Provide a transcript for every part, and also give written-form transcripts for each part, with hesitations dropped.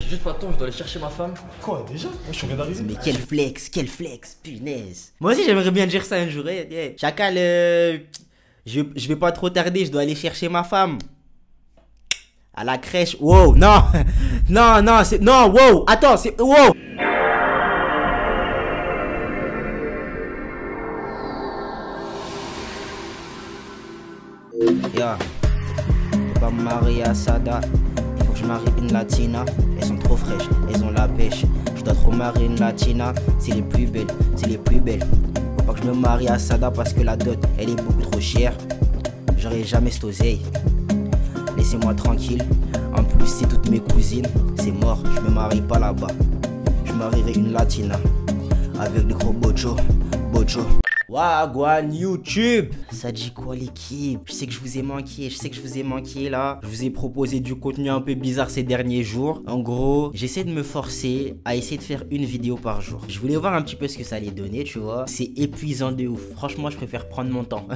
J'ai juste pas de temps, je dois aller chercher ma femme. Quoi, déjà? Moi, je suis bien d'arriver. Mais quel flex, punaise. Moi aussi, j'aimerais bien dire ça un jour. Chacal, je vais pas trop tarder, je dois aller chercher ma femme. À la crèche. Wow, non. Non, c'est... Non, wow, attends, c'est... Wow. Yeah. Faut pas me marier à Sada. Il faut que je marie une latina. Elles sont trop fraîches, elles ont la pêche. Je dois trop marier une latina. C'est les plus belles, c'est les plus belles. Faut pas que je me marie à Sada parce que la dot, elle est beaucoup trop chère. J'aurai jamais cette oseille. Laissez-moi tranquille. En plus, c'est toutes mes cousines. C'est mort, je me marie pas là-bas. Je marierai une latina. Avec le gros bocho. Wagwan YouTube. Ça dit quoi l'équipe? Je sais que je vous ai manqué, là. Je vous ai proposé du contenu un peu bizarre ces derniers jours. En gros, j'essaie de me forcer à essayer de faire une vidéo par jour. Je voulais voir un petit peu ce que ça allait donner, tu vois. C'est épuisant de ouf. Franchement, je préfère prendre mon temps.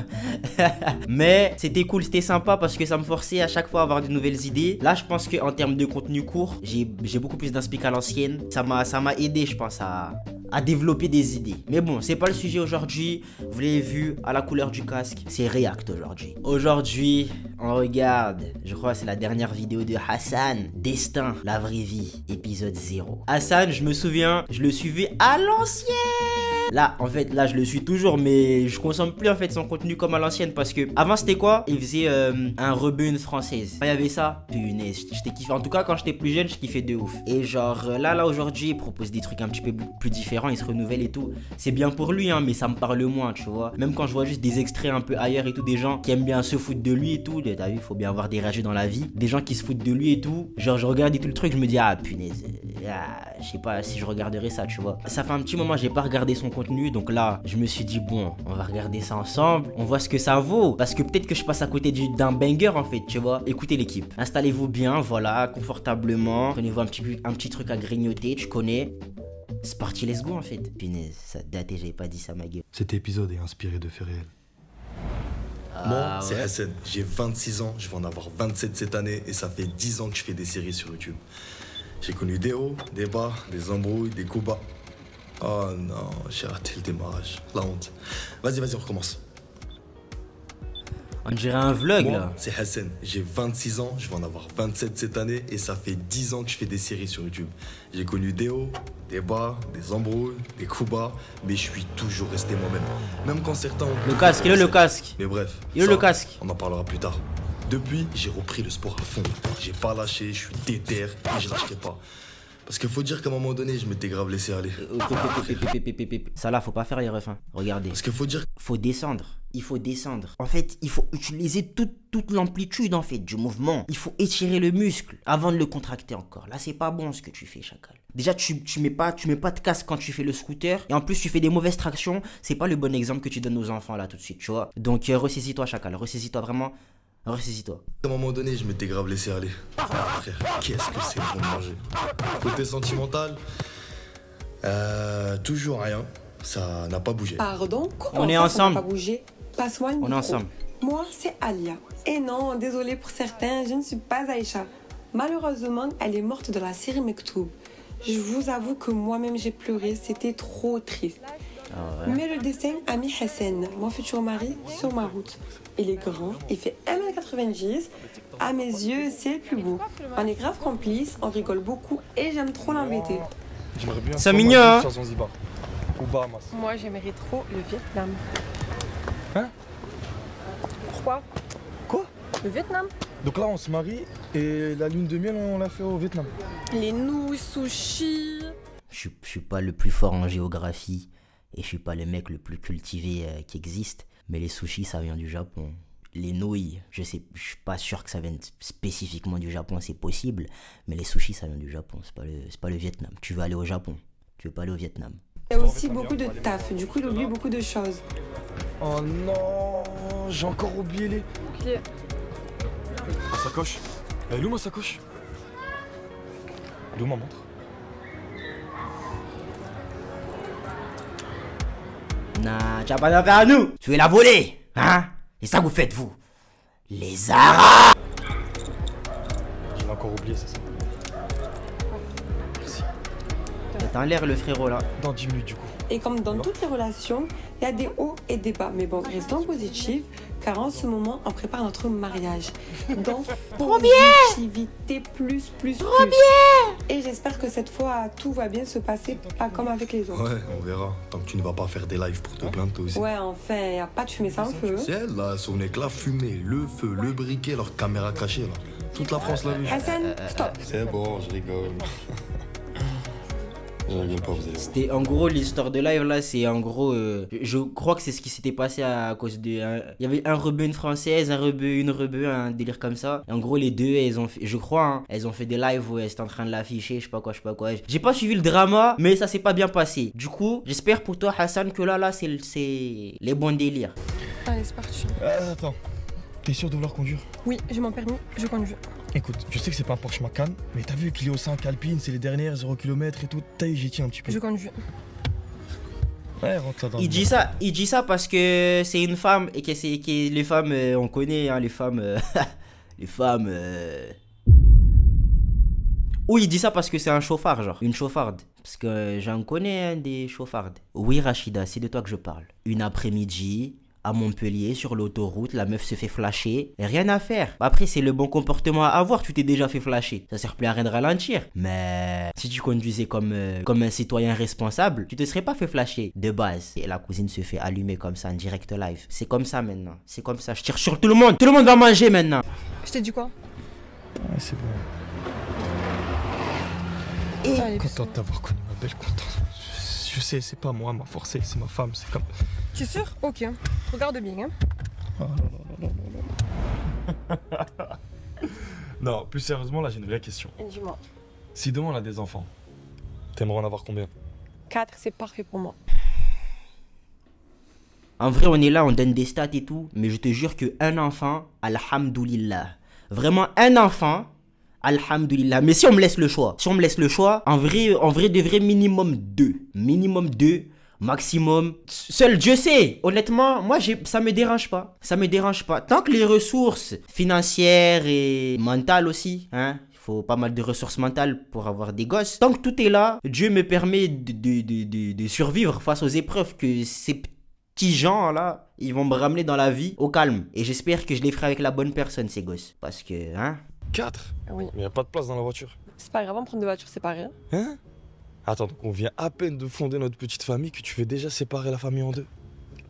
Mais c'était cool, c'était sympa parce que ça me forçait à chaque fois à avoir de nouvelles idées. Là, je pense qu'en termes de contenu court, j'ai beaucoup plus d'inspi qu'à l'ancienne. Ça m'a aidé, je pense, à développer des idées. Mais bon, c'est pas le sujet aujourd'hui. Vous l'avez vu à la couleur du casque, c'est React aujourd'hui. Aujourd'hui, on regarde, je crois que c'est la dernière vidéo de Hassan, Destin, la vraie vie, épisode 0. Hassan, je me souviens, je le suivais à l'ancienne. Là, en fait, là, je le suis toujours, mais je consomme plus en fait son contenu comme à l'ancienne parce que avant c'était quoi? Il faisait un rebeu une française. Il y avait ça, punaise, j'étais kiffé. En tout cas, quand j'étais plus jeune, je kiffais de ouf. Et genre là aujourd'hui, il propose des trucs un petit peu plus différents, il se renouvelle et tout. C'est bien pour lui, hein, mais ça me parle moins, tu vois. Même quand je vois juste des extraits un peu ailleurs et tout, des gens qui aiment bien se foutre de lui et tout. T'as vu, faut bien avoir des rageux dans la vie. Des gens qui se foutent de lui et tout. Genre, je regarde et tout le truc, je me dis, ah punaise, je sais pas si je regarderai ça, tu vois. Ça fait un petit moment, j'ai pas regardé son contenu, donc là, je me suis dit, bon, on va regarder ça ensemble, on voit ce que ça vaut. Parce que peut-être que je passe à côté d'un banger en fait, tu vois. Écoutez l'équipe, installez-vous bien, voilà, confortablement. Prenez-vous un petit truc à grignoter, tu connais. C'est parti, let's go en fait. Punaise, ça date et j'avais pas dit ça ma gueule. Cet épisode est inspiré de faits réels. Moi, c'est Hassan, j'ai 26 ans, je vais en avoir 27 cette année et ça fait 10 ans que je fais des séries sur YouTube. J'ai connu des hauts, des bas, des embrouilles, des coups bas. Oh non, j'ai raté le démarrage, la honte. Vas-y, on recommence. On dirait un vlog Moi, là. c'est Hassan, j'ai 26 ans, je vais en avoir 27 cette année et ça fait 10 ans que je fais des séries sur YouTube. J'ai connu des hauts, des bas, des embrouilles, des coups bas, mais je suis toujours resté moi-même. Même quand certains ont... Le casque, il est le casque. Mais bref, Il est le casque. on en parlera plus tard. Depuis, j'ai repris le sport à fond. J'ai pas lâché, je suis déter et je lâcherai pas. Parce qu'il faut dire qu'à un moment donné, je m'étais grave laissé aller. Ça là, faut pas faire les refs, hein. Regardez. Parce qu'il faut dire... Faut descendre. Il faut descendre. En fait, il faut utiliser toute l'amplitude en fait du mouvement. Il faut étirer le muscle avant de le contracter encore. Là, c'est pas bon ce que tu fais, chacal. Déjà, tu mets pas de casque quand tu fais le scooter. Et en plus, tu fais des mauvaises tractions. C'est pas le bon exemple que tu donnes aux enfants là tout de suite, tu vois. Donc, ressaisis-toi, chacal. Ressaisis-toi vraiment. Ressaisis-toi. À un moment donné, je m'étais grave laissé aller. Ah, frère, qu'est-ce que c'est bon de manger. Côté sentimental, toujours rien. Ça n'a pas bougé. Pardon, comment On est ça, ensemble. ça n'a pas bougé? Passe-moi le On est micro. ensemble. Moi, c'est Alia. Et non, désolé pour certains, je ne suis pas Aïcha. Malheureusement, elle est morte dans la série Mektoub. Je vous avoue que moi-même j'ai pleuré, c'était trop triste. Ah ouais. Mais le destin a mis Hassan, mon futur mari, sur ma route. Il est grand, il fait 1m90. À mes yeux, c'est le plus beau. On est grave complices, on rigole beaucoup et j'aime trop l'embêter. J'aimerais bien... C'est mignon, hein. Sur Zanzibar. Ou Bahamas. Moi, j'aimerais trop le Vietnam. Hein? Pourquoi? Quoi? Le Vietnam? Donc là, on se marie et la lune de miel, on l'a fait au Vietnam. Les nouilles, sushis. Je suis pas le plus fort en géographie. Et je suis pas le mec le plus cultivé qui existe. Mais les sushis, ça vient du Japon. Les nouilles, je suis pas sûr que ça vienne spécifiquement du Japon, c'est possible. Mais les sushis, ça vient du Japon, c'est pas le Vietnam. Tu veux aller au Japon, tu veux pas aller au Vietnam. Il y a aussi beaucoup de taf, du coup il oublie beaucoup de choses. Oh non, j'ai encore oublié les... Clé. Ma sacoche. Elle est où ma sacoche? Elle est où ma montre? Nah, tu vas pas d'affaire à nous. Tu veux la voler, hein? Et ça vous faites vous, les Arabes. Je l'ai encore oublié, c'est ça. T'as l'air le frérot là. Dans 10 minutes du coup. Et comme dans toutes les relations, il y a des hauts et des bas. Mais bon, restons positifs, car en ce moment, on prépare notre mariage. Donc, positivité plus. Et j'espère que cette fois, tout va bien se passer, pas comme avec les autres. Ouais, on verra. Tant que tu ne vas pas faire des lives pour te plaindre toi aussi. Ouais, enfin, y a pas de fumée sans feu. C'est elle là, son éclat fumé, le feu, le briquet, leur caméra cachée là. Toute la France l'a vu. Hassan, stop. C'est bon, je rigole. Je rigole pas, vous allez voir. C'était en gros l'histoire de live là, c'est en gros, je crois que c'est ce qui s'était passé à cause de, il y avait un rebeu, une française, un rebeu, une rebeu, un délire comme ça. Et en gros les deux, elles ont fait, je crois, hein, elles ont fait des lives où elles étaient en train de l'afficher, je sais pas quoi. J'ai pas suivi le drama, mais ça s'est pas bien passé. Du coup, j'espère pour toi Hassan que là c'est les bons délires. Allez, c'est parti. Attends, t'es sûr de vouloir conduire? Oui, j'ai mon permis, je conduis. Écoute, je sais que c'est pas un Porsche Macan, mais t'as vu qu'il est au 5 Alpine, c'est les dernières 0 km et tout. T'as eu, j'y tiens un petit peu. Je conduis. Ouais, rentre là dans Il dit ça parce que c'est une femme et que les femmes, on connaît hein, les femmes, les femmes. Oui, il dit ça parce que c'est un chauffard, genre une chauffarde. Parce que j'en connais hein, des chauffardes. Oui, Rachida, c'est de toi que je parle. Une après-midi. À Montpellier, sur l'autoroute, la meuf se fait flasher. Et rien à faire. Après, c'est le bon comportement à avoir. Tu t'es déjà fait flasher. Ça sert plus à rien de ralentir. Mais si tu conduisais comme un citoyen responsable, tu te serais pas fait flasher de base. Et la cousine se fait allumer comme ça en direct live. C'est comme ça maintenant. C'est comme ça. Je tire sur tout le monde. Tout le monde va manger maintenant. Je t'ai dit quoi? Ouais, c'est bon. Allez, Content de t'avoir connu, ma belle, content. Je sais, c'est pas moi, ma forcée, c'est ma femme, c'est comme... Tu es sûr? Ok. Regarde bien, hein. Oh là. Non, plus sérieusement, là, j'ai une vraie question. Dis-moi. Si demain on a des enfants, t'aimerais en avoir combien? 4, c'est parfait pour moi. En vrai, on est là, on donne des stats et tout. Mais je te jure qu'un enfant, alhamdoulilah. Vraiment, un enfant... Alhamdulillah. Mais si on me laisse le choix, en vrai de vrai, minimum 2. Minimum 2, maximum. Seul Dieu sait. Honnêtement, moi, ça me dérange pas. Ça me dérange pas. Tant que les ressources financières et mentales aussi, hein. Il faut pas mal de ressources mentales pour avoir des gosses. Tant que tout est là, Dieu me permet de survivre face aux épreuves que ces petits gens là, ils vont me ramener dans la vie au calme. Et j'espère que je les ferai avec la bonne personne, ces gosses. Parce que, hein. 4? Oui. Mais y a pas de place dans la voiture. C'est pas grave, on prend deux voitures séparées. Hein? Attends, donc on vient à peine de fonder notre petite famille que tu veux déjà séparer la famille en deux.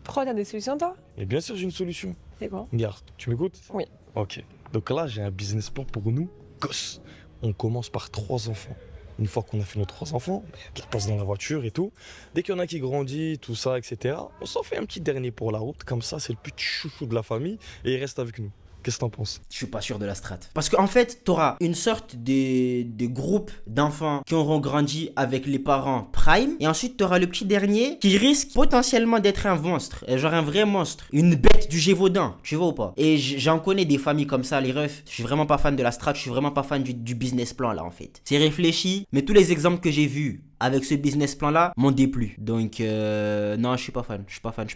Pourquoi t'as des solutions, toi? Et bien sûr, j'ai une solution. C'est quoi? Regarde, tu m'écoutes? Oui. Ok. Donc là, j'ai un business plan pour nous, gosses. On commence par 3 enfants. Une fois qu'on a fait nos 3 enfants, il y a de la place dans la voiture et tout. Dès qu'il y en a qui grandit, tout ça, etc., on s'en fait un petit dernier pour la route. Comme ça, c'est le petit chouchou de la famille et il reste avec nous. Qu'est-ce que t'en penses? Je suis pas sûr de la strat. Parce qu'en fait, t'auras une sorte de groupe d'enfants qui auront grandi avec les parents prime. Et ensuite, t'auras le petit dernier qui risque potentiellement d'être un monstre. Genre un vrai monstre. Une bête du Gévaudan. Tu vois ou pas? Et j'en connais des familles comme ça, les refs. Je suis vraiment pas fan de la strat. Je suis vraiment pas fan du business plan là en fait. C'est réfléchi. Mais tous les exemples que j'ai vus avec ce business plan là m'ont déplu. Donc, non, je suis pas fan. Je suis pas fan.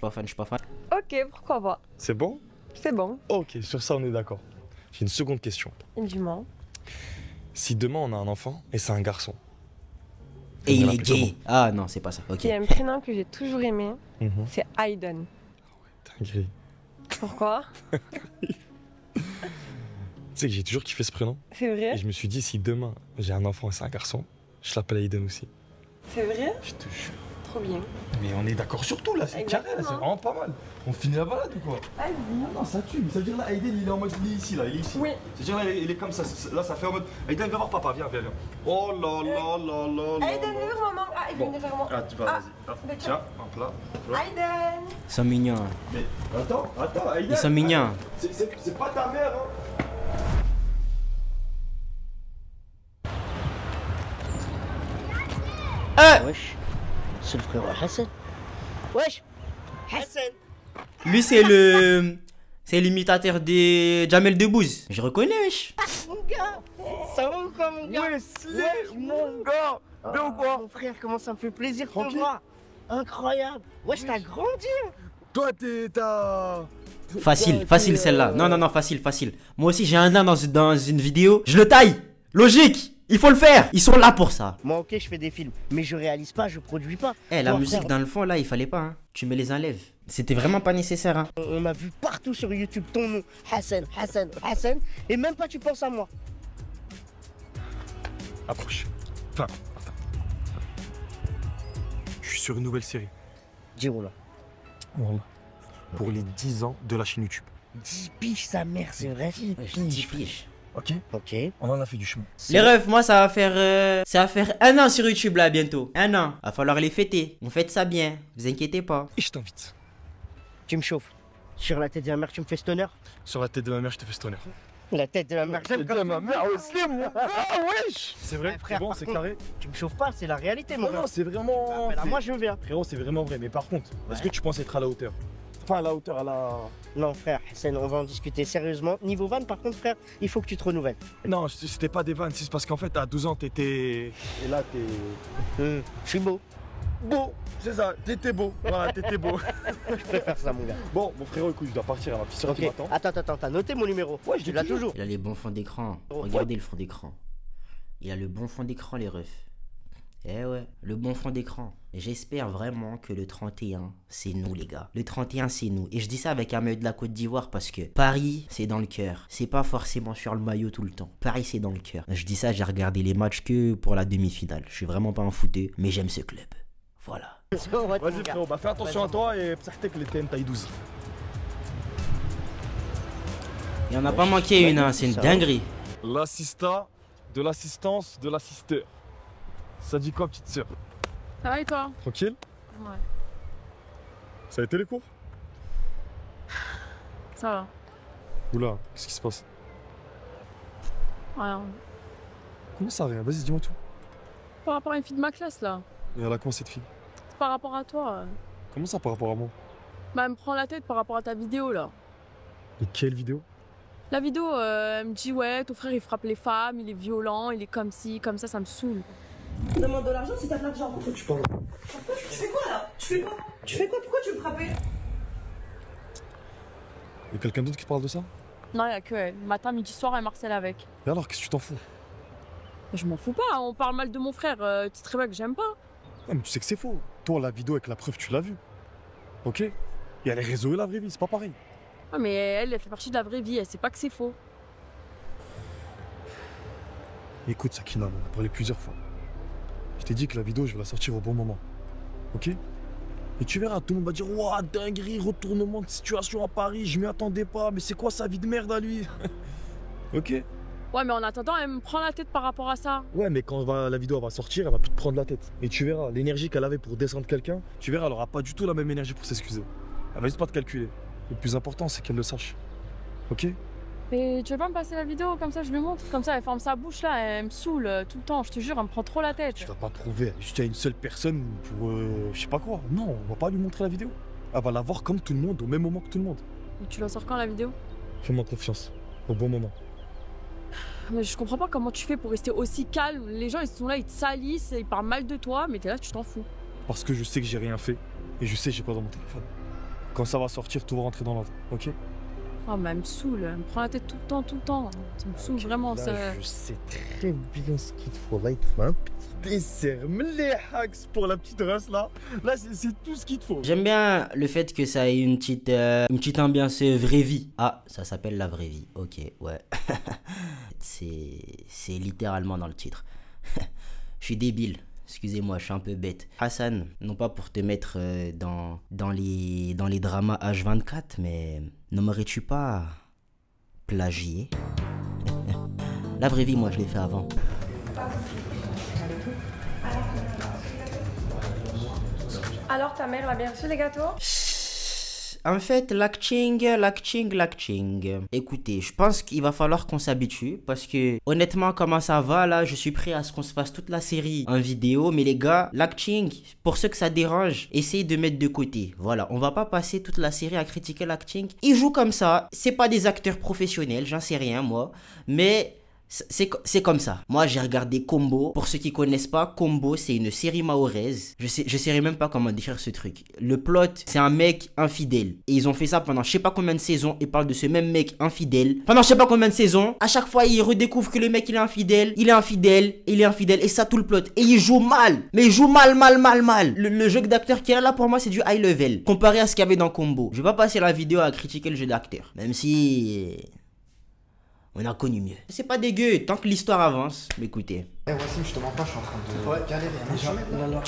Ok, pourquoi pas? C'est bon? C'est bon. Ok, sur ça, on est d'accord. J'ai une seconde question. Dis-moi. Si demain, on a un enfant et c'est un garçon. Et il Voilà, est plutôt gay. Ah non, c'est pas ça. Ok. Il y a un prénom que j'ai toujours aimé, bon. c'est Aiden. Dinguerie. Pourquoi? Tu sais que j'ai toujours kiffé ce prénom. C'est vrai? Et je me suis dit, si demain, j'ai un enfant et c'est un garçon, je l'appelle Aiden aussi. C'est vrai? Je te jure. Trop bien. Mais on est d'accord sur tout là, c'est carré, là, c'est vraiment pas mal. On finit la balade ou quoi? Vas-y. Non, ça tue. Ça veut dire là, Aiden, il est en mode, il est ici là, il est ici. Oui. C'est-à-dire là, il est comme ça. Là, ça fait en mode. Aiden, viens voir papa, viens. Oh là là là là. Aiden, viens vers maman. Ah, il vient vers moi. Ah, tu vas, vas-y. Hop, tiens, hop là. Aiden. Ils sont mignons. Mais attends, Aiden. Ils sont mignons. C'est pas ta mère, hein. Wesh, c'est le frère Hassan. Wesh, Hassan. Lui, c'est l'imitateur de Jamel Debbouze. Je reconnais, wesh. Mon gars, ça va ou quoi, mon gars? Ouais, mon gars. Bien ou quoi? Mon frère, comment ça me fait plaisir de te voir. Incroyable. Wesh, t'as grandi. Toi, t'as. Facile celle-là. Non, facile. Moi aussi, j'ai un nain dans une vidéo. Je le taille. Logique. Il faut le faire. Ils sont là pour ça. Moi, ok, je fais des films, mais je réalise pas, je produis pas. Eh, la Toi, musique frère, dans le fond, là, il fallait pas, hein. Tu me les enlèves. C'était vraiment pas nécessaire, hein. on a vu partout sur YouTube ton nom, Hassan, Hassan, Hassan, et même pas tu penses à moi. Approche. Enfin, attends. Je suis sur une nouvelle série. Dis-moi là. Voilà. Pour les 10 ans de la chaîne YouTube. 10 piges sa mère, c'est vrai. 10 piges. Ok. Ok. On en a fait du chemin. Les refs, moi, ça va faire 1 an sur YouTube, là, bientôt. 1 an. Va falloir les fêter. On fête ça bien. Vous inquiétez pas. Et je t'invite. Tu me chauffes. Sur la tête de la mère, tu me fais cet honneur. Sur la tête de ma mère, je te fais cet honneur. La tête de la mère, j'aime quand ma mère aussi, moi. Ah, wesh. C'est vrai, Ouais, frère, c'est bon, par c'est contre, carré. tu me chauffes pas, c'est la réalité, mon Non, gars. non, c'est vraiment. Là, moi, je viens. Frérot, c'est vraiment vrai. Mais par contre, est-ce que tu penses être à la hauteur? Enfin, à la hauteur, à la. Non, frère, Hassan, on va en discuter sérieusement. Niveau van, par contre, frère, il faut que tu te renouvelles. Non, c'était pas des vannes, c'est parce qu'en fait, à 12 ans, t'étais. Et là, t'es. Je suis beau. Beau, c'est ça, t'étais beau. Voilà, t'étais beau. Je préfère ça, mon gars. Bon, mon frérot, écoute, je dois partir à ma petite soeur Ok, qui m'attend. attends, t'as noté mon numéro. Ouais, je tu l'ai l'as toujours. toujours. Il a les bons fonds d'écran. Regardez le fond d'écran. Il a le bon fond d'écran, les refs. Eh ouais, le bon fond d'écran. J'espère vraiment que le 31, c'est nous, les gars. Le 31, c'est nous. Et je dis ça avec un maillot de la Côte d'Ivoire parce que Paris, c'est dans le cœur. C'est pas forcément sur le maillot tout le temps. Paris, c'est dans le cœur. Je dis ça, j'ai regardé les matchs que pour la demi-finale. Je suis vraiment pas un footé, mais j'aime ce club. Voilà. Vas-y, frérot, bah fais attention à toi et psahtek les TN taille 12. Il en a pas manqué une, hein. C'est une dinguerie. L'assista, de l'assistance, de l'assisteur. Ça dit quoi, petite sœur? Ça va et toi? Tranquille? Ouais. Ça a été les cours? Ça va. Oula, qu'est-ce qui se passe? Rien. Comment ça, rien? Vas-y, dis-moi tout. Par rapport à une fille de ma classe là. Et elle a comment cette fille? C'est par rapport à toi. Comment ça par rapport à moi? Bah, elle me prend la tête par rapport à ta vidéo là. Et quelle vidéo? La vidéo, elle me dit ouais, ton frère il frappe les femmes, il est violent, il est comme ci, comme ça me saoule. Demande de l'argent si t'as de l'argent. Pourquoi tu parles? Tu fais quoi là? Tu fais quoi? Tu fais quoi? Pourquoi tu veux me frapper? Y'a quelqu'un d'autre qui parle de ça? Non, y'a que elle. Matin, midi, soir, elle marcelle avec. Et alors, qu'est-ce que tu t'en fous? Mais je m'en fous pas, on parle mal de mon frère, tu sais très bien que j'aime pas. Ouais, mais tu sais que c'est faux. Toi, la vidéo avec la preuve, tu l'as vue. Ok? Il y a les réseaux et la vraie vie, c'est pas pareil. Ouais, mais elle fait partie de la vraie vie, elle sait pas que c'est faux. Écoute, Sakina, on a parlé plusieurs fois. Je t'ai dit que la vidéo, je vais la sortir au bon moment. Ok? Et tu verras, tout le monde va dire ouah, dinguerie, retournement de situation à Paris, je m'y attendais pas, mais c'est quoi sa vie de merde à lui? Ok? Ouais, mais en attendant, elle me prend la tête par rapport à ça. Ouais, mais quand la vidéo va sortir, elle va plus te prendre la tête. Et tu verras, l'énergie qu'elle avait pour descendre quelqu'un, tu verras, elle aura pas du tout la même énergie pour s'excuser. Elle va juste pas te calculer. Le plus important, c'est qu'elle le sache. Ok? Et tu veux pas me passer la vidéo, comme ça je lui montre? Comme ça, elle ferme sa bouche là, elle me saoule tout le temps, je te jure, elle me prend trop la tête. Tu vas pas trouver juste à une seule personne pour je sais pas quoi. Non, on va pas lui montrer la vidéo. Elle va la voir comme tout le monde, au même moment que tout le monde. Et tu la sors quand la vidéo? Fais-moi confiance, au bon moment. Mais je comprends pas comment tu fais pour rester aussi calme. Les gens ils sont là, ils te salissent, ils parlent mal de toi, mais t'es là, tu t'en fous. Parce que je sais que j'ai rien fait et je sais que j'ai quoi dans mon téléphone. Quand ça va sortir, tout va rentrer dans l'ordre, ok? Oh, mais elle me saoule, elle me prend la tête tout le temps, tout le temps. Ça me saoule vraiment, Là, ça. je sais très bien ce qu'il te faut. Là, il te faut un petit dessert. Les hacks pour la petite race là. Là, c'est tout ce qu'il te faut. J'aime bien le fait que ça ait une petite ambiance vraie vie. Ah, ça s'appelle la vraie vie. Ok, ouais. C'est littéralement dans le titre. Je suis débile. Excusez-moi, je suis un peu bête. Hassan, non pas pour te mettre dans les dramas H24, mais n'aimerais-tu pas plagier? La vraie vie, moi, je l'ai fait avant. Alors, ta mère, elle a bien reçu les gâteaux? En fait, l'acting. Écoutez, je pense qu'il va falloir qu'on s'habitue parce que honnêtement, comment ça va là, je suis prêt à ce qu'on se fasse toute la série en vidéo, mais les gars, l'acting, pour ceux que ça dérange, essayez de mettre de côté. Voilà, on va pas passer toute la série à critiquer l'acting. Ils jouent comme ça, c'est pas des acteurs professionnels, j'en sais rien moi, mais C'est comme ça. Moi, j'ai regardé Combo. Pour ceux qui connaissent pas, Combo, c'est une série mahoraise. Je saurais même pas comment décrire ce truc. Le plot, c'est un mec infidèle. Et ils ont fait ça pendant je sais pas combien de saisons. Ils parlent de ce même mec infidèle. Pendant je sais pas combien de saisons. À chaque fois, ils redécouvrent que le mec, il est infidèle. Il est infidèle. Il est infidèle. Et ça, tout le plot. Et il joue mal. Mais il joue mal. Le jeu d'acteur qu'il y a là, pour moi, c'est du high level. Comparé à ce qu'il y avait dans Combo. Je vais pas passer la vidéo à critiquer le jeu d'acteur. Même si... on a connu mieux. C'est pas dégueu, tant que l'histoire avance. Mais écoutez. Eh Wassim, je te mens pas, je suis en train de... Ouais, galérer. là, là.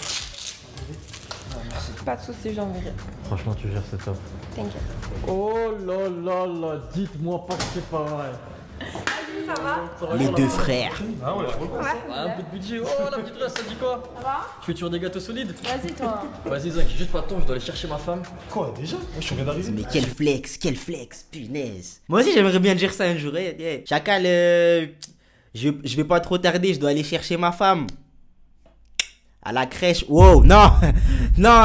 Pas de soucis, j'enverrai. Franchement, tu gères, c'est top. T'inquiète. Oh là là là, dites-moi pas que c'est pas vrai. Ça va? Les deux frères. Ah ouais, un peu de budget. Oh la petite reste, ça dit quoi? Ça va? Tu fais toujours des gâteaux solides? Vas-y, toi. Vas-y, Zach, j'ai juste pas de temps, je dois aller chercher ma femme. Quoi, déjà? Moi, je suis bien d'arriver. Mais quel flex, punaise. Moi aussi, j'aimerais bien dire ça un jour. Chacal, je vais pas trop tarder, je dois aller chercher ma femme. À la crèche. Wow, non. Non,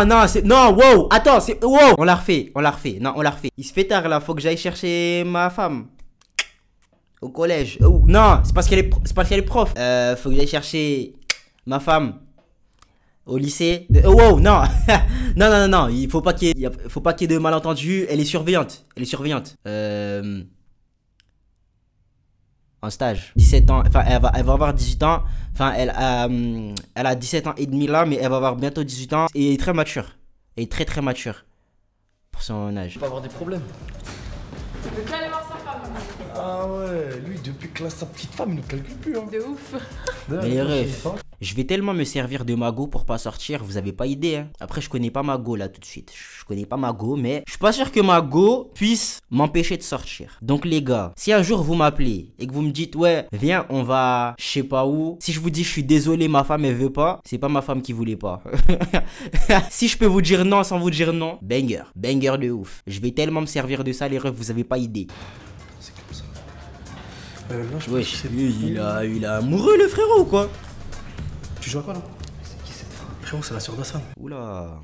wow. Attends, c'est. Wow. On l'a refait. Non, on l'a refait. Il se fait tard là, faut que j'aille chercher ma femme. Au collège. Oh, non, c'est parce qu'elle est prof. Faut que j'aille chercher ma femme. Au lycée. Wow, non. non. Il faut pas qu'il y ait de malentendus. Elle est surveillante. En stage. 17 ans. Enfin, elle va avoir 18 ans. Enfin, elle a 17 ans et demi là, mais elle va avoir bientôt 18 ans. Et elle est très mature. Elle est très mature. Pour son âge. Tu vas avoir des problèmes. Tu veux bien aller voir sa femme? Ah ouais, lui, depuis que là, sa petite femme, il ne calcule plus. Hein. De ouf. Mais les refs, je vais tellement me servir de Mago pour pas sortir, vous avez pas idée. Hein. Après, je connais pas Mago là tout de suite. Je connais pas Mago, mais je suis pas sûr que Mago puisse m'empêcher de sortir. Donc les gars, si un jour vous m'appelez et que vous me dites ouais, viens, on va je sais pas où. Si je vous dis je suis désolé, ma femme elle veut pas, c'est pas ma femme qui voulait pas. Si je peux vous dire non sans vous dire non, banger de ouf. Je vais tellement me servir de ça les refs, vous avez pas idée. Wesh, il est amoureux le frérot ou quoi? Tu joues à quoi là? C'est qui cette femme? Frérot, c'est la sœur d'Hassan. Oula.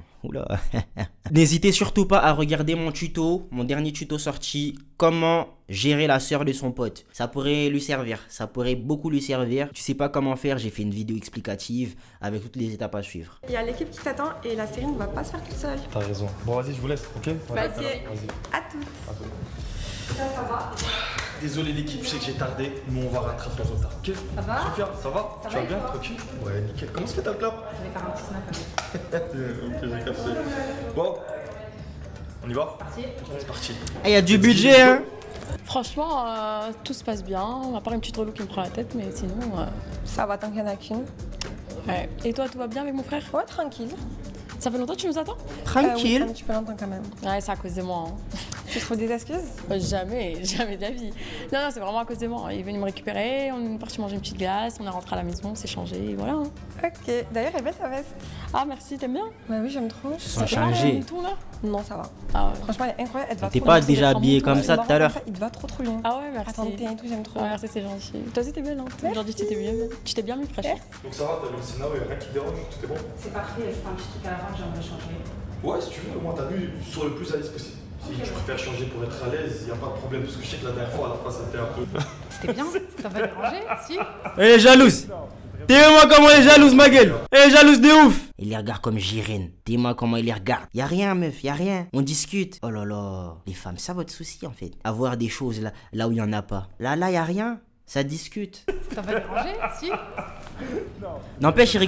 N'hésitez surtout pas à regarder mon tuto, mon dernier tuto sorti, comment gérer la sœur de son pote. Ça pourrait lui servir, ça pourrait beaucoup lui servir. Tu sais pas comment faire, j'ai fait une vidéo explicative avec toutes les étapes à suivre. Il y a l'équipe qui t'attend et la série ne va pas se faire toute seule. T'as raison. Bon, vas-y, je vous laisse, ok? Vas-y. À toutes. Ça va? Désolé l'équipe, je sais que j'ai tardé, mais on va rattraper le retard. Ok? Ça va? Sophia, ça va? Tu vas bien? Tranquille? Ouais, nickel. Comment se fait ta club? Je vais faire un petit snap avec. Ok, j'ai capté. Bon, on y va? C'est parti. Il y a du budget, hein? Franchement, tout se passe bien. À part une petite relou qui me prend la tête, mais sinon. Ça va tant qu'il y en a qu'une. Ouais. Et toi, tout va bien avec mon frère? Ouais, tranquille. Ça fait longtemps que tu nous attends? Tranquille. Oui, un petit peu longtemps quand même. Ouais, c'est à cause de moi. Hein. Tu trouves des excuses? Jamais de la vie. Non, c'est vraiment à cause de moi. Il est venu me récupérer, on est parti manger une petite glace, on est rentré à la maison, on s'est changé, et voilà. Hein. Ok. D'ailleurs, elle est belle ta veste. Ah, merci, t'aimes bien? Bah oui, j'aime trop. Ils se sont changés. Tout, là? Non, ça va. Ah ouais. Franchement, elle est incroyable. Elle te va T'es trop pas bien. déjà habillé comme ça tout à l'heure? Il te va trop bien. Ah ouais, merci. Attends, et tout, j'aime trop. Ah, merci, c'est gentil. Toi aussi, t'es belle, hein? Aujourd'hui, tu t'es bien mis, fraîche. Donc ça va, t'as vu le scénario, y'a rien qui dérange, tout est bon? C'est parfait, je fais un petit truc à la fin, j'aimerais changer. Ouais, si tu veux, moi t'as vu, sois le plus à l'aise possible. Si tu préfères changer pour être à l'aise, y a pas de problème, parce que je sais que la dernière fois, à la fin, ça était un peu... C'était bien, t'as pas dérangé, si? Elle est jalouse. Dis-moi comment elle est jalouse, ma gueule. Elle est jalouse de ouf. Il les regarde comme Jiren. Dis-moi comment il les regarde. Y a rien, meuf, y a rien. On discute. Oh là là. Les femmes, c'est votre souci, en fait. Avoir des choses là où y en a pas. Là, y a rien. Ça discute. T'as pas dérangé, si? N'empêche, il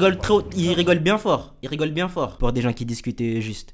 rigole bien fort. Il rigole bien fort pour des gens qui discutent juste.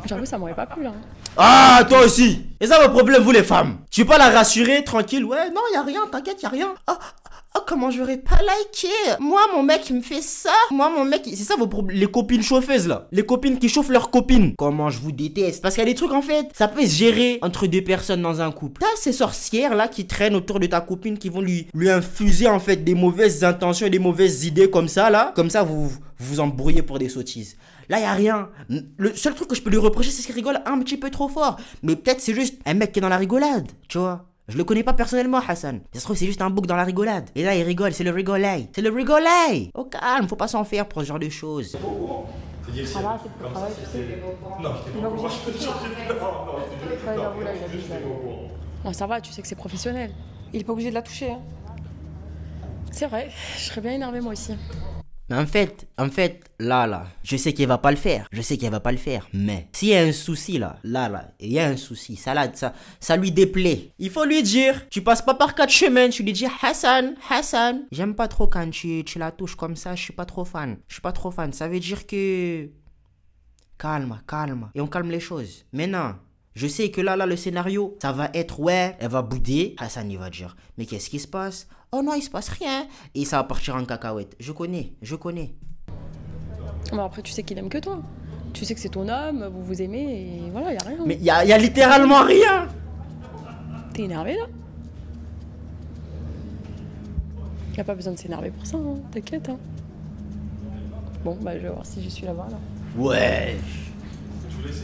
J'avoue, ça m'aurait pas plu, hein. Ah, toi aussi. Et ça, vos problèmes, vous les femmes. Tu peux pas la rassurer, tranquille. Ouais, non, y a rien, t'inquiète, y a rien. Oh, comment j'aurais pas liké? Moi, mon mec, il me fait ça. Moi, mon mec, c'est ça vos problèmes. Les copines chauffeuses, là. Les copines qui chauffent leurs copines. Comment je vous déteste. Parce qu'il y a des trucs, en fait, ça peut se gérer entre deux personnes dans un couple. T'as ces sorcières, là, qui traînent autour de ta copine, qui vont lui infuser, en fait, des mauvaises intentions et des mauvaises idées comme ça, là. Comme ça, vous vous embrouillez pour des sottises. Là, y a rien. Le seul truc que je peux lui reprocher, c'est qu'il rigole un petit peu trop fort. Mais peut-être c'est juste un mec qui est dans la rigolade, tu vois. Je le connais pas personnellement, Hassan. Ça se trouve, c'est juste un bouc dans la rigolade. Et là, il rigole, c'est le rigolet. C'est le rigolet. Au calme, faut pas s'en faire pour ce genre de choses. C'est-à-dire, Ça va, c'est pour travail, tu sais. Non, j'étais pas au courant, je peux te changer. Non, ça va, tu sais que c'est professionnel. Il est pas obligé de la toucher. Hein. C'est vrai, je serais bien énervée moi aussi. Mais en fait, là, je sais qu'elle va pas le faire. Je sais qu'elle va pas le faire. Mais s'il y a un souci là, il y a un souci. Ça lui déplaît. Il faut lui dire, tu passes pas par 4 chemins. Tu lui dis, Hassan, j'aime pas trop quand tu la touches comme ça. Je suis pas trop fan. Ça veut dire que... Calme. Et on calme les choses. Maintenant, je sais que là, le scénario, ça va être, ouais, elle va bouder. Hassan, il va dire, mais qu'est-ce qui se passe? Oh non, il se passe rien. Et ça va partir en cacahuète. Je connais. Bon, après, tu sais qu'il aime que toi. Tu sais que c'est ton homme, vous vous aimez et voilà, y a rien. Mais y a littéralement rien. T'es énervé là? Y a pas besoin de s'énerver pour ça, hein. T'inquiète. Hein. Bon, bah je vais voir si je suis là-bas là. Ouais. Je vous laisse.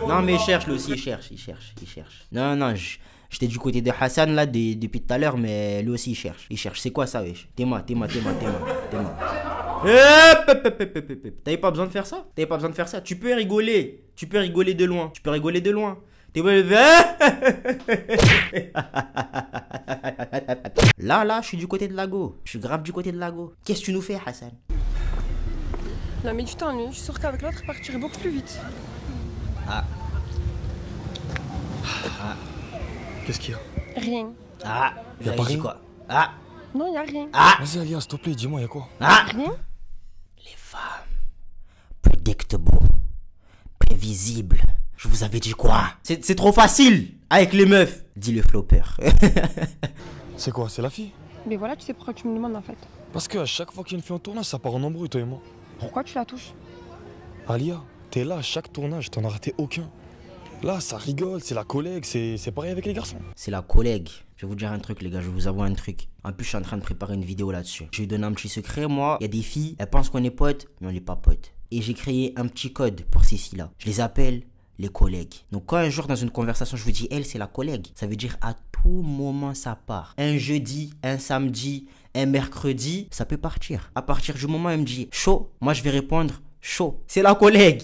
Non mais il cherche lui aussi, il cherche. Non, j'étais du côté de Hassan là depuis tout à l'heure, mais lui aussi il cherche. C'est quoi ça, wesh? T'es-moi. T'avais pas besoin de faire ça. Tu peux rigoler de loin. Là, je suis du côté de Lago. Je suis grave du côté de Lago. Qu'est-ce que tu nous fais, Hassan? Non mais du temps, lui, je suis sûre qu'avec l'autre, il partirait beaucoup plus vite. Ah. Qu'est-ce qu'il y a? Rien. Ah, y'a pas rien quoi? Ah. Non, y a rien. Ah. Vas-y, Alia, s'il te plaît, dis-moi, y'a quoi? Ah. Rien. Les femmes. Predictable. Prévisible. Je vous avais dit quoi? C'est trop facile avec les meufs, dit le flopper. C'est quoi? C'est la fille? Mais voilà, tu sais pourquoi tu me demandes en fait. Parce qu'à chaque fois qu'il y a une fille en tournage, ça part en embrouille, toi et moi. Pourquoi tu la touches? Alia, t'es là à chaque tournage, t'en as raté aucun. Là, ça rigole, c'est la collègue, c'est pareil avec les garçons. C'est la collègue. Je vais vous dire un truc, les gars, je vais vous avouer un truc. En plus, je suis en train de préparer une vidéo là-dessus. Je vais vous donner un petit secret, moi. Il y a des filles, elles pensent qu'on est potes, mais on n'est pas potes. Et j'ai créé un petit code pour ces filles-là. Je les appelle les collègues. Donc quand un jour dans une conversation, je vous dis, elle, c'est la collègue, ça veut dire à tout moment, ça part. Un jeudi, un samedi, un mercredi, ça peut partir. À partir du moment où elle me dit, chaud, moi je vais répondre, chaud. C'est la collègue.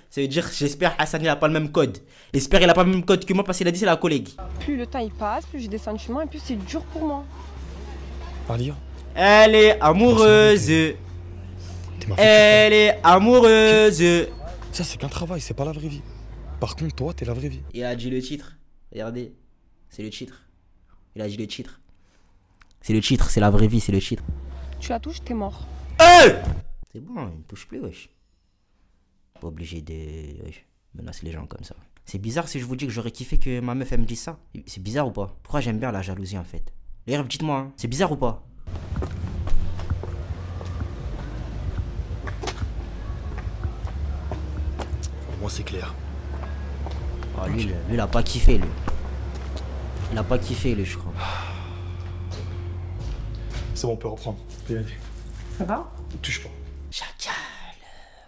Ça veut dire, j'espère Hassan il a pas le même code. J'espère il a pas le même code que moi parce qu'il a dit c'est la collègue. Plus le temps il passe, plus j'ai des sentiments et plus c'est dur pour moi. Alia, elle est amoureuse. Elle est amoureuse. Ça c'est qu'un travail, c'est pas la vraie vie. Par contre, toi, t'es la vraie vie. Il a dit le titre. Regardez, c'est le titre. Il a dit le titre. C'est le titre, c'est la vraie vie, c'est le titre. Tu la touches, t'es mort. C'est bon, il ne touche plus, wesh. Pas obligé de menacer les gens comme ça. C'est bizarre si je vous dis que j'aurais kiffé que ma meuf elle me dise ça. C'est bizarre ou pas? Pourquoi j'aime bien la jalousie en fait? D'ailleurs, dites-moi, hein, c'est bizarre ou pas? Pour moi, c'est clair. Ah, lui, il a pas kiffé, lui. Il a pas kiffé, lui, je crois. C'est bon, on peut reprendre. Ça va? Touche pas. Chacal,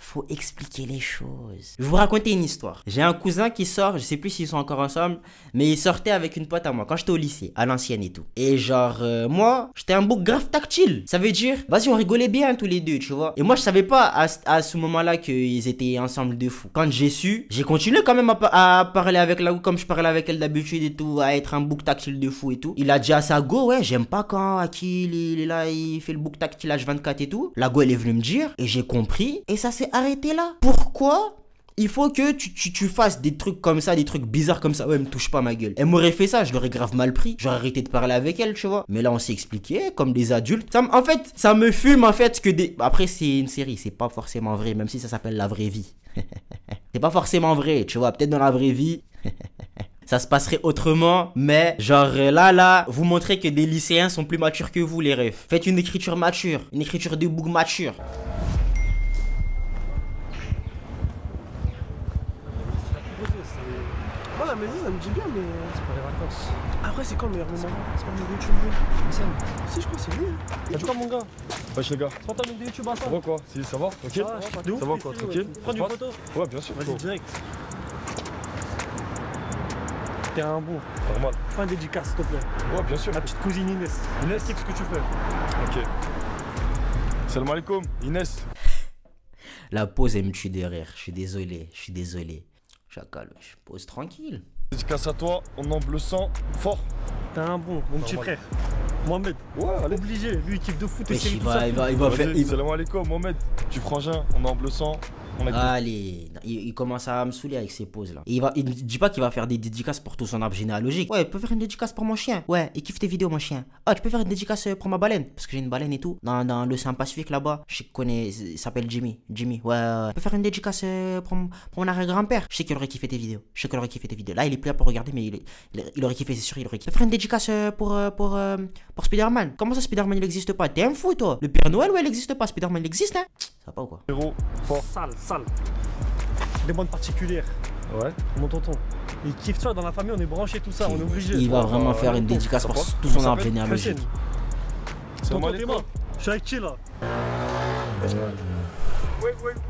faut expliquer les choses. Je vais vous raconter une histoire. J'ai un cousin qui sort, je sais plus s'ils sont encore ensemble, mais il sortait avec une pote à moi quand j'étais au lycée, à l'ancienne et tout. Et genre, moi, j'étais un bouc grave tactile. Ça veut dire, vas-y, on rigolait bien tous les deux, tu vois. Et moi, je savais pas à ce moment-là qu'ils étaient ensemble de fou. Quand j'ai su, j'ai continué quand même à parler avec la comme je parlais avec elle d'habitude et tout, à être un bouc tactile de fou et tout. Il a dit à sa go, ouais, j'aime pas quand Akil il est là, il fait le bouc tactile H24 et tout. La go, elle est venue me dire, et j'ai compris, et ça s'est arrêté là. Pourquoi il faut que tu fasses des trucs comme ça, des trucs bizarres comme ça? Ouais, me touche pas ma gueule. Elle m'aurait fait ça, je l'aurais grave mal pris. J'aurais arrêté de parler avec elle, tu vois. Mais là, on s'est expliqué comme des adultes. En fait, ça me fume en fait que des... Après, c'est une série, c'est pas forcément vrai, même si ça s'appelle la vraie vie. C'est pas forcément vrai, tu vois. Peut-être dans la vraie vie... ça se passerait autrement, mais genre là, vous montrez que des lycéens sont plus matures que vous, les refs. Faites une écriture mature, une écriture de bouc mature. Moi, la maison, ça me dit bien, mais c'est pour les vacances. Après, c'est quand le meilleur moment? C'est pas mon YouTube, lui. Si, je crois que c'est lui. T'as vu quoi, mon gars? Wesh, les gars. C'est pas ta de YouTube, à ça? Ça va quoi? Si, ça va? Tranquille? Ça va quoi? Tranquille? Prends une photo? Ouais, bien sûr. Vas-y, direct. T'es un bon. Normal. Fais un dédicace, s'il te plaît. Ouais, bien sûr. Ma petite cousine Inès. Inès, qu'est-ce que tu fais? Ok. Salam alaikum, Inès. La pause, elle me tue de rire. Je suis désolé. Chacal, je pose tranquille. Dédicace à toi, on en bleu sang, fort. T'es un bon, mon petit frère. Mohamed, Ouais, allez. obligé, lui il kiffe de foot et Wesh, série, il tout ça. va faire. Salam alaikum, Mohamed. Tu frangin, on est en bleu sang. On a Allez, il commence à me saouler avec ses pauses là. Il dit pas qu'il va faire des dédicaces pour tout son arbre généalogique. Ouais, il peut faire une dédicace pour mon chien. Ouais, il kiffe tes vidéos, mon chien. Ah, tu peux faire une dédicace pour ma baleine. Parce que j'ai une baleine et tout. Dans l'océan Pacifique là-bas. Je connais, il s'appelle Jimmy. Ouais. Il peut faire une dédicace pour mon arrière-grand-père. Je sais qu'il aurait kiffé tes vidéos. Là, il est plus là pour regarder, mais il aurait kiffé, c'est sûr, il aurait kiffé. Il peut faire une dédicace pour Spider-Man. Comment ça, Spider-Man il existe pas? T'es un fou, toi. Le Père Noël, ouais, il existe pas. Spider-Man il existe, hein? Ça va pas ou quoi? Héros, fort. Sale. Des bandes particulières. Ouais. Mon tonton. Il kiffe, tu vois, dans la famille, on est branché tout ça, on est obligé. Il va vraiment faire une dédicace pour tout son arbre généalogique. Salam Tonton, t'es alaikum. mort. Je suis avec qui là?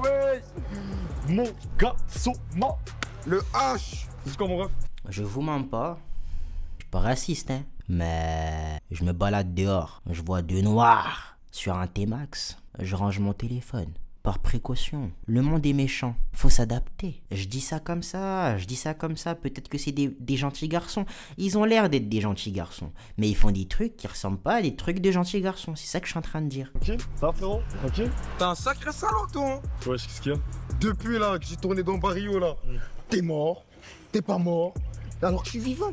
Ouais. Mon gars, le H. C'est quoi mon ref? Je vous mens pas. Je suis pas raciste, hein. Mais je me balade dehors. Je vois deux noirs sur un T-Max. Je range mon téléphone. Par précaution. Le monde est méchant. Faut s'adapter. Je dis ça comme ça. Peut-être que c'est des gentils garçons. Ils ont l'air d'être des gentils garçons. Mais ils font des trucs qui ressemblent pas à des trucs de gentils garçons. C'est ça que je suis en train de dire. Ok, ça va frérot? Ok. T'es un sacré salaud, toi. Ouais, qu'est-ce qu'il y a? Depuis là que j'ai tourné dans Barrio là, t'es mort, t'es pas mort, alors que je suis vivant.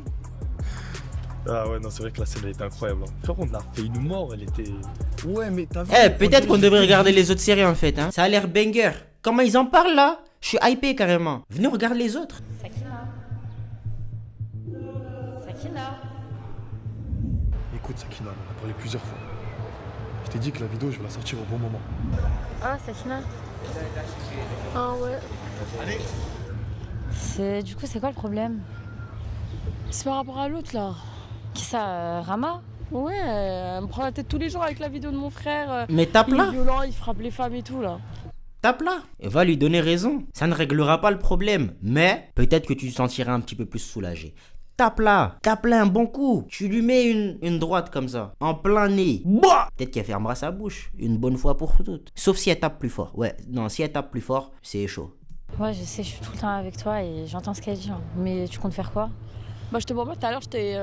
Ah ouais, non, c'est vrai que la scène elle était incroyable. Frérot, on a fait une mort, elle était. Ouais, mais t'as vu. Peut-être qu'on devrait regarder les autres séries en fait, hein. Ça a l'air banger. Comment ils en parlent là? Je suis hypé carrément. Venez, on regarde les autres. Sakina. Écoute, Sakina, on a parlé plusieurs fois. Je t'ai dit que la vidéo, je vais la sortir au bon moment. Ah, Sakina. Ah ouais. Du coup, c'est quoi le problème? C'est par rapport à l'autre là. Qui ça, Rama? Ouais, elle me prend la tête tous les jours avec la vidéo de mon frère. Mais tape Il là. est violent, il frappe les femmes et tout là. Tape là. Et va lui donner raison. Ça ne réglera pas le problème. Mais peut-être que tu te sentiras un petit peu plus soulagé. Tape là un bon coup. Tu lui mets une droite comme ça, en plein nez. Bah, peut-être qu'elle fermera sa bouche, une bonne fois pour toutes. Sauf si elle tape plus fort. Ouais, non, si elle tape plus fort, c'est chaud. Ouais, je sais, je suis tout le temps avec toi et j'entends ce qu'elle dit. Mais tu comptes faire quoi? Bah, je te vois pas, tout à l'heure, j'étais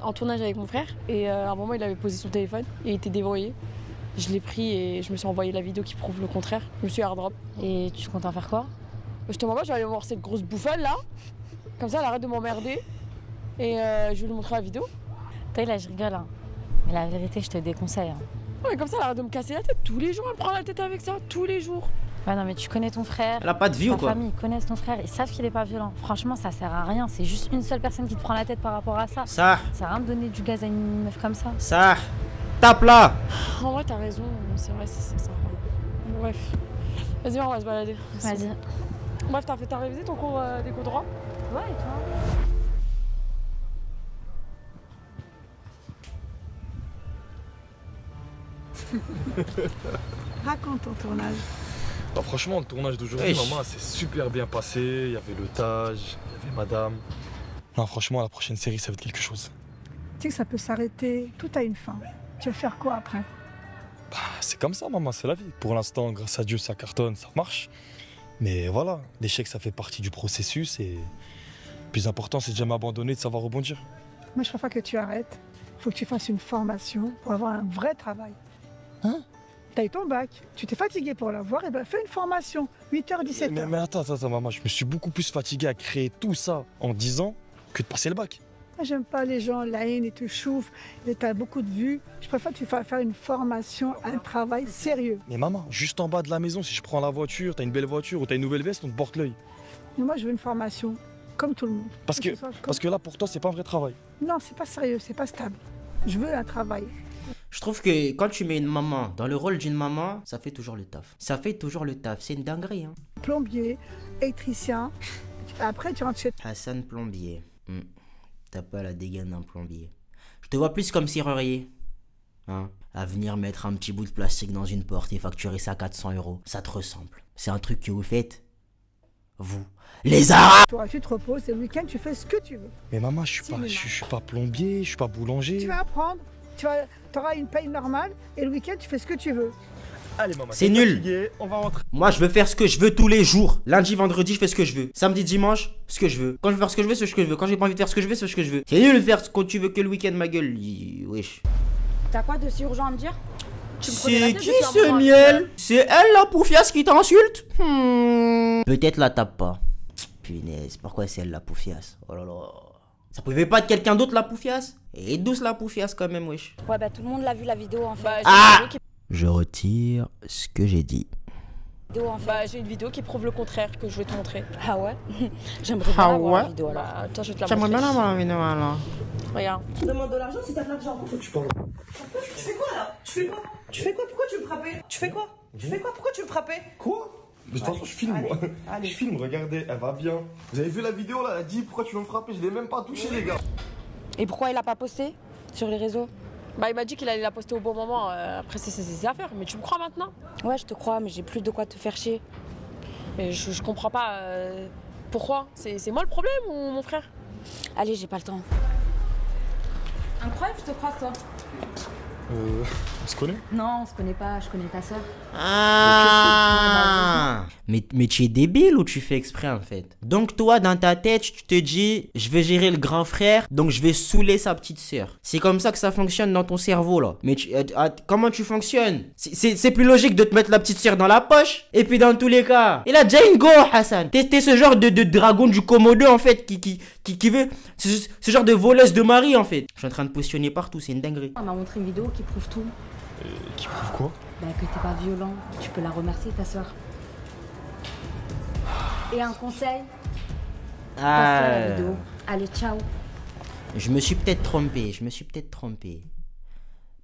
en tournage avec mon frère et à un moment, il avait posé son téléphone et il était déverrouillé. Je l'ai pris et je me suis envoyé la vidéo qui prouve le contraire. Je me suis airdrop. Et tu comptes en faire quoi? Je te vois pas, je vais aller voir cette grosse bouffonne là. Comme ça, elle arrête de m'emmerder. Et je vais lui montrer la vidéo. T'as là, je rigole, hein. Mais la vérité, je te déconseille. Hein. Ouais, comme ça, elle arrête de me casser la tête. Tous les jours, elle me prend la tête avec ça. Tous les jours. Ouais, non, mais tu connais ton frère. Elle a pas de vie ou quoi? Ta famille, ils connaissent ton frère. Ils savent qu'il est pas violent. Franchement, ça sert à rien. C'est juste une seule personne qui te prend la tête par rapport à ça. Ça sert à rien de donner du gaz à une meuf comme ça. Ça tape là. En vrai, t'as raison. C'est vrai, c'est ça. Bref. Vas-y, on va se balader. Vas-y. Bref, t'as révisé ton cours d'éco droit? Ouais, et toi? Raconte ton tournage. Bah, franchement, le tournage d'aujourd'hui, maman, c'est super bien passé. Il y avait le Taj, il y avait madame. Non, franchement, la prochaine série, ça va être quelque chose. Tu sais que ça peut s'arrêter, tout a une fin. Tu vas faire quoi après? Bah, c'est comme ça, maman, c'est la vie. Pour l'instant, grâce à Dieu, ça cartonne, ça marche. Mais voilà, l'échec, ça fait partie du processus et le plus important, c'est de jamais abandonner, de savoir rebondir. Moi, je préfère que tu arrêtes. Il faut que tu fasses une formation pour avoir un vrai travail. Hein? T'as eu ton bac, tu t'es fatigué pour l'avoir, et ben fais une formation, 8h, 17h. Mais attends, maman, je me suis beaucoup plus fatigué à créer tout ça en 10 ans que de passer le bac. Moi, j'aime pas les gens, la haine, ils te chauffent, et t'as beaucoup de vues. Je préfère que tu fasses faire une formation, un travail sérieux. Mais maman, juste en bas de la maison, si je prends la voiture, t'as une belle voiture ou t'as une nouvelle veste, on te porte l'œil. Mais moi, je veux une formation, comme tout le monde. Parce que là, pour toi, c'est pas un vrai travail. Non, c'est pas sérieux, c'est pas stable. Je veux un travail. Je trouve que quand tu mets une maman dans le rôle d'une maman, ça fait toujours le taf. Ça fait toujours le taf, c'est une dinguerie. Hein. Plombier, électricien, après tu rentres chez... Hassan Plombier. T'as pas la dégaine d'un plombier. Je te vois plus comme serrurier. Hein, à venir mettre un petit bout de plastique dans une porte et facturer ça 400 €. Ça te ressemble. C'est un truc que vous faites, vous, les Arabes. Toi, tu te reposes et le week-end, tu fais ce que tu veux. Mais maman, je suis pas plombier, je suis pas boulanger. Tu vas apprendre, tu auras une paye normale et le week-end, tu fais ce que tu veux. Allez maman, C'est nul. On va rentrer. Moi, je veux faire ce que je veux tous les jours. Lundi, vendredi, je fais ce que je veux. Samedi, dimanche, ce que je veux. Quand je veux faire ce que je veux, c'est ce que je veux. Quand j'ai pas envie de faire ce que je veux, c'est ce que je veux. C'est nul de faire ce que tu veux que le week-end, ma gueule. Wesh. T'as quoi de si urgent à me dire? C'est qui ce miel? C'est elle la poufiasse qui t'insulte? Peut-être la tape pas. Punaise, pourquoi c'est elle la poufiasse? Oh là là. Ça pouvait pas être quelqu'un d'autre la poufiasse? Et douce la poufiasse quand même, wesh. Ouais, bah tout le monde l'a vu la vidéo en fait. Je retire ce que j'ai dit. Bah j'ai une vidéo qui prouve le contraire que je vais te montrer. Ah ouais? J'aimerais bien avoir la vidéo alors. Bah, attends, je vais te la J'aimerais montrer. bien avoir la vidéo alors. Regarde. Tu demandes de l'argent si t'as de l'argent. Tu parles. Tu fais quoi là? Tu fais quoi? Tu fais quoi? Pourquoi tu me frappais? Tu fais quoi? Tu fais quoi? Pourquoi tu me frappais? Quoi? Mais de toute façon, je filme, moi. Allez. Je filme, regardez, elle va bien. Vous avez vu la vidéo là? Elle a dit pourquoi tu veux me frapper? Je l'ai même pas touché, les gars. Et pourquoi il a pas posté sur les réseaux? Bah il m'a dit qu'il allait la poster au bon moment. Après c'est ses affaires. Mais tu me crois maintenant? Ouais, je te crois, mais j'ai plus de quoi te faire chier. Et je comprends pas. Pourquoi? C'est moi le problème ou mon frère? Allez, j'ai pas le temps. Incroyable, je te crois, toi. On se connaît? Non, on se connaît pas, je connais ta soeur. Ah. Mais tu es débile ou tu fais exprès en fait? Donc toi dans ta tête tu te dis je vais gérer le grand frère donc je vais saouler sa petite sœur. C'est comme ça que ça fonctionne dans ton cerveau là. Mais comment tu fonctionnes? C'est plus logique de te mettre la petite sœur dans la poche. Et puis dans tous les cas il a déjà une go Hassan. T'es ce genre de dragon du Komodo en fait qui veut ce genre de voleuse de mari en fait. Je suis en train de positionner partout, c'est une dinguerie. On m'a montré une vidéo qui prouve tout. Qui prouve quoi? Bah que t'es pas violent, tu peux la remercier ta soeur. Et un conseil, passe la vidéo. Allez, ciao. Je me suis peut-être trompé,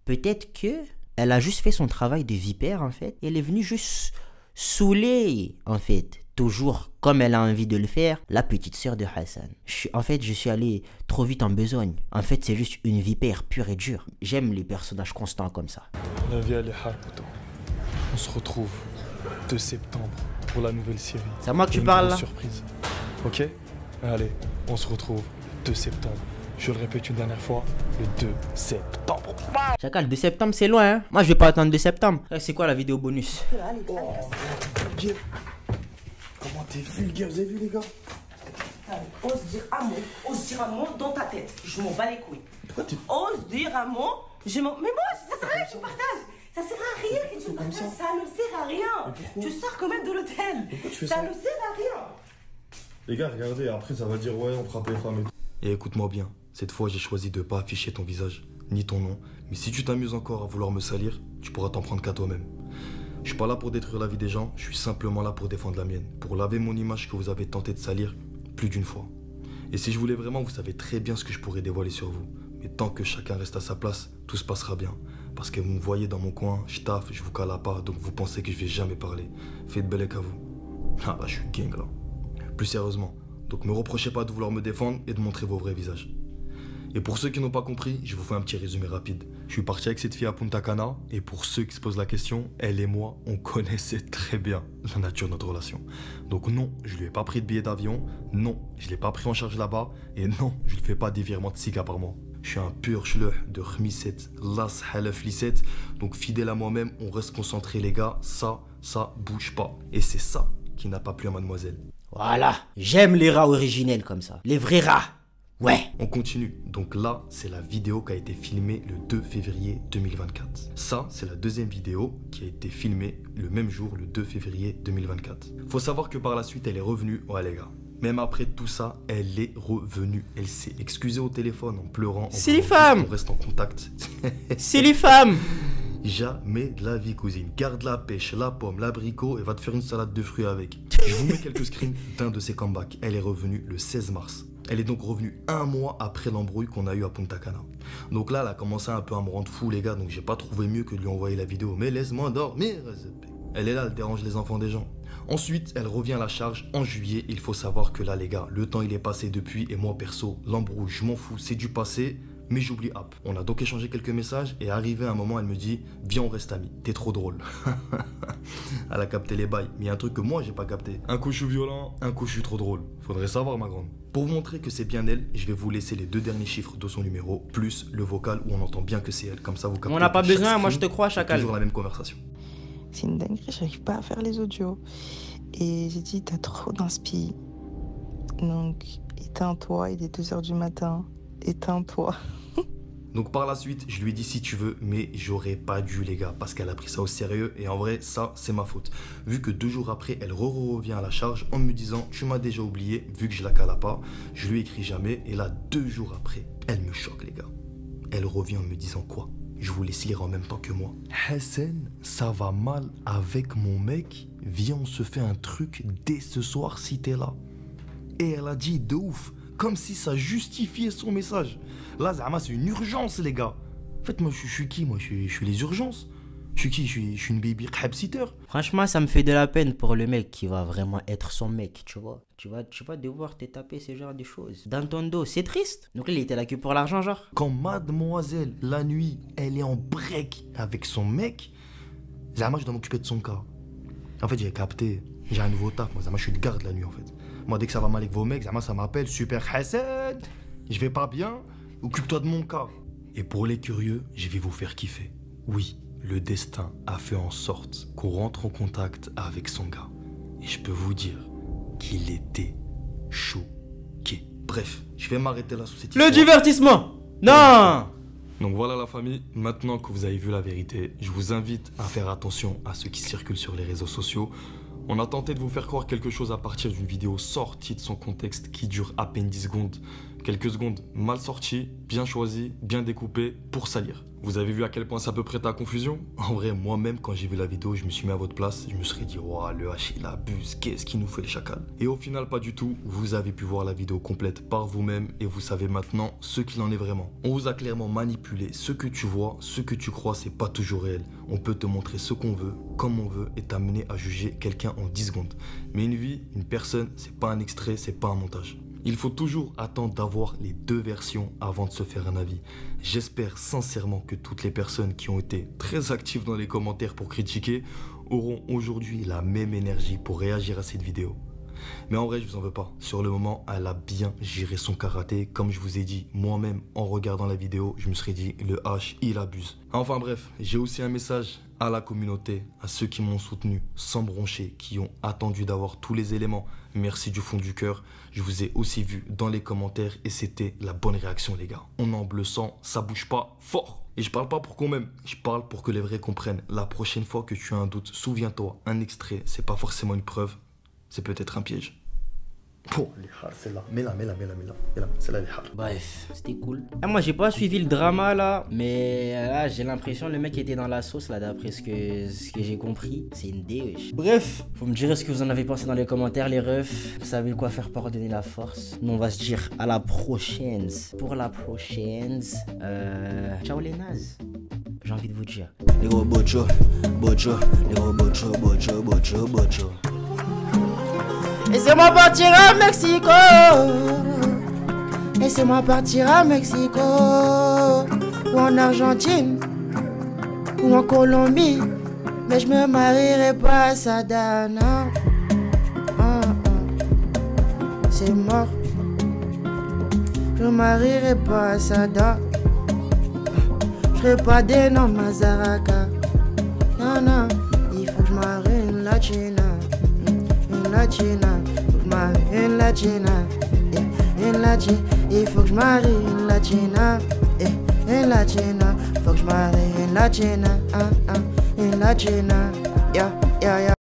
Peut-être que elle a juste fait son travail de vipère en fait. Elle est venue juste saouler en fait. Toujours comme elle a envie de le faire, la petite sœur de Hassan. Je suis allé trop vite en besogne. En fait, c'est juste une vipère pure et dure. J'aime les personnages constants comme ça. La vie elle est hard, poto. On se retrouve 2 septembre pour la nouvelle série. C'est à moi que tu Une parles là. grosse surprise. Ok? Allez, on se retrouve 2 septembre. Je le répète une dernière fois, le 2 septembre. Chacal, le 2 septembre c'est loin hein. Moi je vais pas attendre 2 septembre. C'est quoi la vidéo bonus? Comment t'es vulgaire, vous avez vu les gars? Ose dire un mot dans ta tête. Je m'en bats les couilles. Pourquoi tu... Ose dire un mot. Mais moi, ça sert à rien que tu partages. Ça sert à rien que tu partages. Ça ne sert à rien. Tu sors quand même de l'hôtel. Pourquoi tu fais ça ça? ne sert à rien. Les gars, regardez, après ça va dire ouais, on frappe les femmes et tout. Et écoute-moi bien, cette fois j'ai choisi de pas afficher ton visage, ni ton nom, mais si tu t'amuses encore à vouloir me salir, tu pourras t'en prendre qu'à toi-même. Je suis pas là pour détruire la vie des gens, je suis simplement là pour défendre la mienne, pour laver mon image que vous avez tenté de salir plus d'une fois. Et si je voulais vraiment, vous savez très bien ce que je pourrais dévoiler sur vous. Mais tant que chacun reste à sa place, tout se passera bien. Parce que vous me voyez dans mon coin, je taffe, je vous cale à part, donc vous pensez que je vais jamais parler. Faites belle à vous. Ah là, je suis gang là. Plus sérieusement, donc me reprochez pas de vouloir me défendre et de montrer vos vrais visages. Et pour ceux qui n'ont pas compris, je vous fais un petit résumé rapide. Je suis parti avec cette fille à Punta Cana, et pour ceux qui se posent la question, elle et moi, on connaissait très bien la nature de notre relation. Donc non, je lui ai pas pris de billet d'avion, non, je l'ai pas pris en charge là-bas, et non, je lui fais pas des virements de sika par mois. Je suis un pur schleuh de khmiset, las halaf lisset, donc fidèle à moi-même, on reste concentré les gars, ça bouge pas. Et c'est ça qui n'a pas plu à mademoiselle. Voilà, j'aime les rats originels comme ça, les vrais rats. Ouais. On continue. Donc là, c'est la vidéo qui a été filmée le 2 février 2024. Ça, c'est la deuxième vidéo qui a été filmée le même jour, le 2 février 2024. Faut savoir que par la suite, elle est revenue. Ouais les gars. Même après tout ça, elle est revenue. Elle s'est excusée au téléphone en pleurant. C'est les femmes. On reste en contact. C'est les femmes. Jamais de la vie, cousine. Garde la pêche, la pomme, l'abricot et va te faire une salade de fruits avec. Je vous mets quelques screens d'un de ses comebacks. Elle est revenue le 16 mars. Elle est donc revenue 1 mois après l'embrouille qu'on a eu à Punta Cana. Donc là, elle a commencé un peu à me rendre fou, les gars. Donc j'ai pas trouvé mieux que de lui envoyer la vidéo. Mais laisse-moi dormir. Elle est là, elle dérange les enfants des gens. Ensuite, elle revient à la charge en juillet. Il faut savoir que là, les gars, le temps il est passé depuis. Et moi, perso, l'embrouille, je m'en fous, c'est du passé. Mais j'oublie App. On a donc échangé quelques messages et arrivé à un moment, elle me dit « Viens, on reste amis, t'es trop drôle. » Elle a capté les bails, mais il y a un truc que moi, j'ai pas capté. Un coup, je suis violent, un coup, je suis trop drôle. Faudrait savoir, ma grande. Pour vous montrer que c'est bien elle, je vais vous laisser les 2 derniers chiffres de son numéro, plus le vocal où on entend bien que c'est elle. Comme ça, vous captez. On n'a pas besoin, moi je te crois, Chacal. Toujours la même conversation. c'est une dinguerie, j'arrive pas à faire les audios. Et j'ai dit, t'as trop d'inspi. Donc, éteins-toi, il est 2h du matin, éteins-toi. Donc par la suite, je lui ai dit si tu veux, mais j'aurais pas dû les gars, parce qu'elle a pris ça au sérieux et en vrai, ça c'est ma faute. Vu que 2 jours après, elle revient à la charge en me disant tu m'as déjà oublié, vu que je la cala pas, je lui écris jamais et là 2 jours après, elle me choque les gars. Elle revient en me disant quoi? Je vous laisse lire en même temps que moi. Hassan, ça va mal avec mon mec, viens on se fait un truc dès ce soir si t'es là. Et elle a dit de ouf. Comme si ça justifiait son message. Là, Zama, c'est une urgence, les gars. En fait, moi, je suis qui? Moi, je suis les urgences. Je suis qui? Je suis une baby crab-sitter. Franchement, ça me fait de la peine pour le mec qui va vraiment être son mec, tu vois. Tu vas devoir te taper ce genre de choses. Dans ton dos, c'est triste. Donc, il était là que pour l'argent, genre. Quand mademoiselle, la nuit, elle est en break avec son mec, Zama, je dois m'occuper de son cas. En fait, j'ai capté. J'ai un nouveau taf. Moi, Zama, je suis de garde la nuit, en fait. Moi, dès que ça va mal avec vos mecs, ça m'appelle Super Hassan. Je vais pas bien, occupe-toi de mon cas. Et pour les curieux, je vais vous faire kiffer. Oui, le destin a fait en sorte qu'on rentre en contact avec son gars. Et je peux vous dire qu'il était choqué. Bref, je vais m'arrêter là sous cette histoire. Le divertissement! Non! Donc voilà la famille, maintenant que vous avez vu la vérité, je vous invite à faire attention à ce qui circule sur les réseaux sociaux. On a tenté de vous faire croire quelque chose à partir d'une vidéo sortie de son contexte qui dure à peine 10 secondes. Quelques secondes mal sorties, bien choisies, bien découpées pour salir. Vous avez vu à quel point ça peut prêter à confusion? En vrai, moi-même, quand j'ai vu la vidéo, je me suis mis à votre place. Je me serais dit, waouh, le H, il abuse, qu'est-ce qu'il nous fait le chacal? Et au final, pas du tout. Vous avez pu voir la vidéo complète par vous-même et vous savez maintenant ce qu'il en est vraiment. On vous a clairement manipulé. Ce que tu vois, ce que tu crois, c'est pas toujours réel. On peut te montrer ce qu'on veut, comme on veut, et t'amener à juger quelqu'un en 10 secondes. Mais une vie, une personne, c'est pas un extrait, c'est pas un montage. Il faut toujours attendre d'avoir les 2 versions avant de se faire un avis. J'espère sincèrement que toutes les personnes qui ont été très actives dans les commentaires pour critiquer auront aujourd'hui la même énergie pour réagir à cette vidéo. Mais en vrai, je vous en veux pas. Sur le moment, elle a bien géré son karaté. Comme je vous ai dit, moi-même, en regardant la vidéo, je me serais dit, le H, il abuse. Enfin bref, j'ai aussi un message à la communauté, à ceux qui m'ont soutenu sans broncher, qui ont attendu d'avoir tous les éléments. Merci du fond du cœur. Je vous ai aussi vu dans les commentaires et c'était la bonne réaction, les gars. On en bleu sang, ça bouge pas fort. Et je parle pas pour qu'on m'aime, je parle pour que les vrais comprennent. La prochaine fois que tu as un doute, souviens-toi, un extrait, c'est pas forcément une preuve. C'est peut-être un piège. Oh, les hard, celle-là. Mets-la. Celle-là, les hard. Bref, c'était cool. Moi, j'ai pas suivi le drama là, mais là, j'ai l'impression que le mec était dans la sauce là, d'après ce que j'ai compris. C'est une déche. Bref, vous me direz ce que vous en avez pensé dans les commentaires, les refs. Vous savez quoi faire pour redonner la force. Nous, on va se dire à la prochaine. Pour la prochaine, ciao les nazes. J'ai envie de vous dire. Les gros bocho, les gros bocho. Laissez-moi partir à Mexico. Laissez-moi partir à Mexico. Ou en Argentine. Ou en Colombie. Mais je me marierai pas à Sadana. C'est mort. Je me marierai pas à Sada. Je ferai pas des noms Mazaraka. Non, il faut que je marie une Latina. Une Latina, faut que je marie une Latina. Une Latina, il faut que je marie une Latina. Une Latina, faut que je marie une Latina. Une Latina, yeah.